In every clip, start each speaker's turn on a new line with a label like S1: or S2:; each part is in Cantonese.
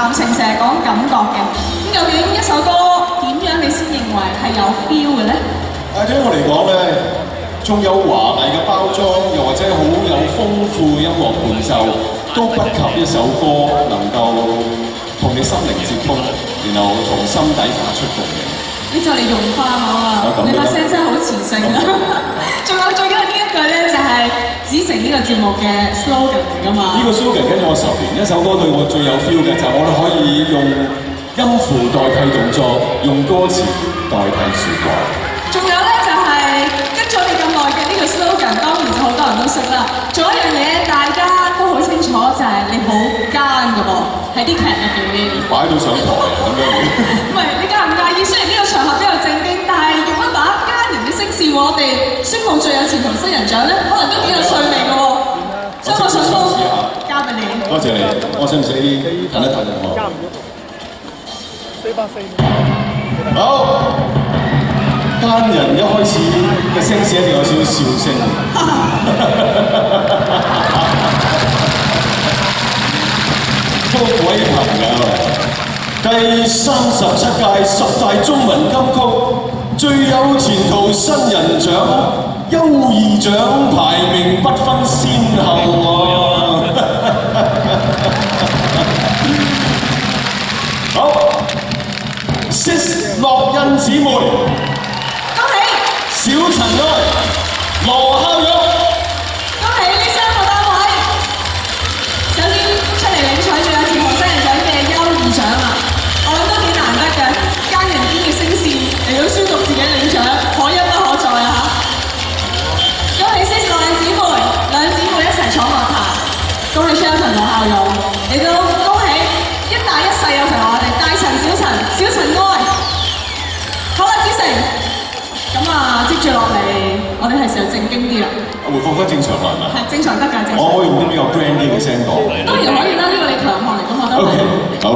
S1: 談情成日講感覺嘅，咁究竟一首歌點樣你先認為係有 feel 嘅咧？
S2: 對於我嚟講咧，仲有華麗嘅包裝，又或者好有豐富嘅音樂伴奏，都不及一首歌能夠同你心靈接通，然後從心底發出共鳴。
S1: 你就嚟融化我啦！你把聲真係好磁性啊！仲有最緊要呢一句咧，就係子誠呢個節目嘅 slogan 嚟㗎嘛。
S2: 呢個 slogan 跟咗我10年，一首歌對我最有 feel 嘅就係我哋可以用音符代替動作，用歌詞代替説話。
S1: 仲有咧就係跟咗你咁耐嘅呢個 slogan，當然好多人都識啦。仲有一樣嘢大家都好清楚，就係你好奸㗎噃，喺啲劇入邊。
S2: 擺到上台咁樣。
S1: 唔係，你介唔介意？雖然呢個場合比較正經，但係用一把奸人嘅聲線，我哋宣佈最有前途新人獎咧，可能都幾有趣味嘅喎。所以我想都交俾你。
S2: 多謝你，我使唔使等一等我？好，奸人一開始嘅聲線一定有少少笑聲。各位朋友，第37屆10大中文金曲最有前途新人獎優異獎排名不分先後啊！好，Sis 樂欣姊妹，
S1: 恭喜！
S2: 小塵埃，羅孝玉。
S1: 恭喜呢3個單位，首先出嚟領取最有前途新人獎嘅優異獎啦！我諗都幾難得嘅，奸人堅嘅聲線嚟到宣讀自己領獎，可一不可再啊嚇！恭喜 Sis 樂欣姊妹，兩姊妹一齊闖樂壇，恭喜 Shelton 羅孝勇，亦都恭喜一大一細有陪我哋大塵小塵小塵埃。好啦，子誠，咁啊接住落嚟，我哋係時候正經啲啦。
S2: 回復翻正常啦，係咪？
S1: 係正常得㗎，正常。
S2: 我可以用啲比較 grand 啲嘅聲講。
S1: 當然可以啦，呢個你強項嚟㗎嘛，都係。
S2: 好，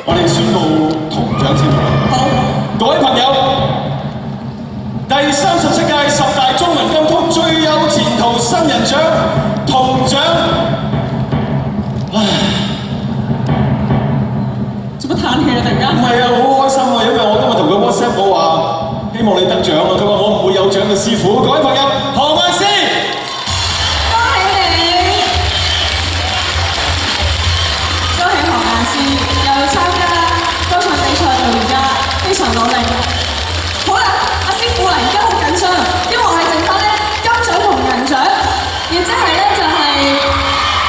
S2: 我哋宣佈銅獎先。
S1: 好，
S2: 各位朋友，第37屆10大中文金曲最有前途新人獎銅獎，唉，
S1: 做乜嘆氣啊？突然間。
S2: 唔係啊，好開心啊，因為我今日同佢 WhatsApp 我話希望你得獎啊，佢話我唔會有獎嘅師傅。各位朋友，何雁詩。
S1: 恭喜你！恭喜何雁詩，又參加歌唱比賽到而家，非常努力。好啦，阿師傅嚟，而家好緊張啊，因為我係剩翻咧金獎同銀獎，亦即係咧就係，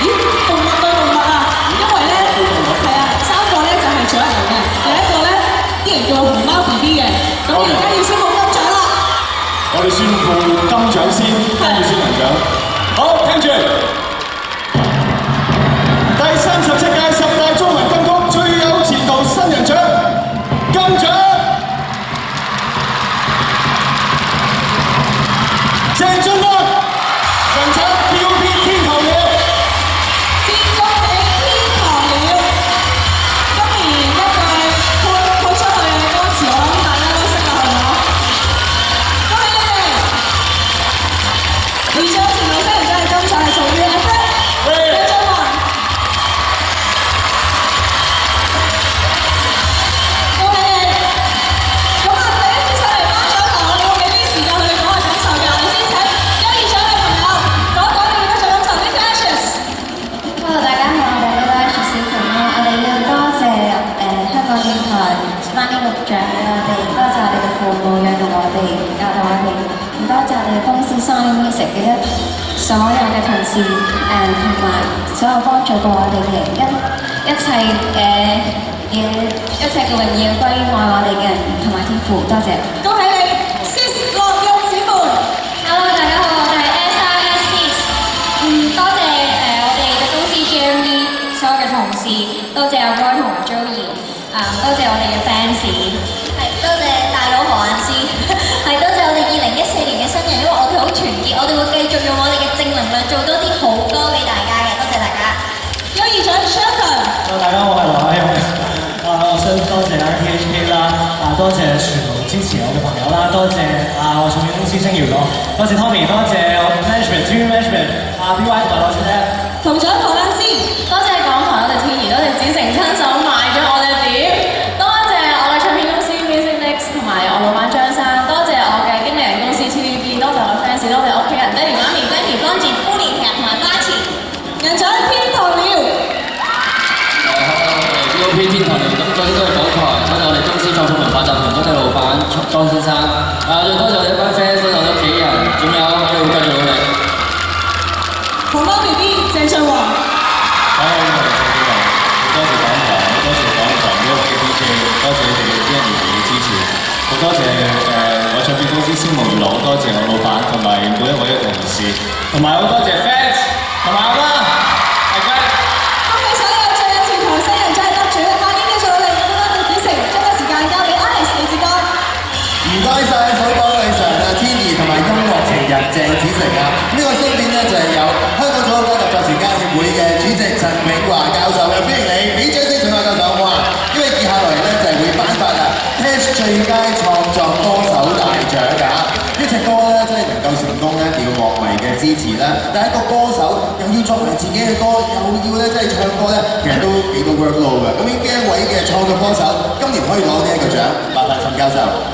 S1: 咦，動物對動物啊，因為咧係啊，3個咧就係獎嚟嘅，第一個咧啲人叫熊貓 BB 嘅，咁而家要宣佈金獎啦。
S2: 我哋宣布金獎先，跟住先銀獎。好，聽住。第37屆10大中文金曲最有前途新人獎金獎，鄭俊安，神獎 POP 天堂鳥。
S1: 天公喜天堂鳥，今年一句潑出去嘅歌詞，我諗大家都識啦，係咪啊？恭喜你哋！而最有前途新人獎嘅金獎係屬於阿 Fred 鄭俊弘。恭喜你！咁啊，第一次上嚟頒獎台，我哋會俾啲時間佢哋講下感受嘅。我哋先請優異獎嘅朋友講一講你哋嘅獎感受。啲 Ashes。Hello，
S3: 大家好，我哋呢個 Ashes 小晴啦，我哋要多謝香港電台頒呢個獎俾我哋，多謝我哋嘅父母養育我哋，教導我哋，唔多謝我哋公司 Sony Music 嘅所有嘅同事同埋所有幫助過我哋嘅人，一切嘅榮耀歸於愛我哋嘅人同埋天父，多謝。
S1: 恭喜你 ，Sis 樂欣姊妹。
S3: Hello， 大家好，我係 SRS Sis。多謝我哋嘅公司 GME 所有嘅同事，多謝阿哥同埋 Joey，多謝我哋嘅 fans，係多謝大佬何雁詩，係多謝我哋2014年嘅新人，因為我哋好團結，我哋會繼續用我哋嘅正能量做多啲好歌俾大家嘅，多謝大家。
S1: 優異獎 Shelton。
S4: 大家好，我係羅家勇。我想多謝 RTHK 啦，多謝全部支持我嘅朋友啦，多謝我唱片公司星遙咯，多謝 Tommy， 多謝我 management、team management， BY 同埋我先生。
S1: 銅獎何雁詩，
S3: 多謝港台我哋天兒，多謝子誠親手
S2: 同埋好多謝 fans， 同埋好啦，大家。
S1: 恭喜所有最有前途新人獎得主，下年繼續努力，多多做子成，將個時間交俾 Alex 李志剛。
S5: 唔該晒首講女神啊，天兒同埋音樂情人鄭子誠啊！呢個新片咧就係有香港組合家及作詞家協會嘅主席陳永華教授嘅，歡迎你，俾掌聲陳永華教授好唔好啊？因為以下來咧就係會頒發啊 Cash 最佳創作歌手大獎㗎。呢隻歌咧真係能夠成功咧，要樂迷嘅支持啦。但係一個歌手又要作埋自己嘅歌，又要咧真係唱歌咧，其實都幾多 workload 㗎。咁呢一位嘅創作歌手，今年可以攞呢一個獎，麻煩陳教授。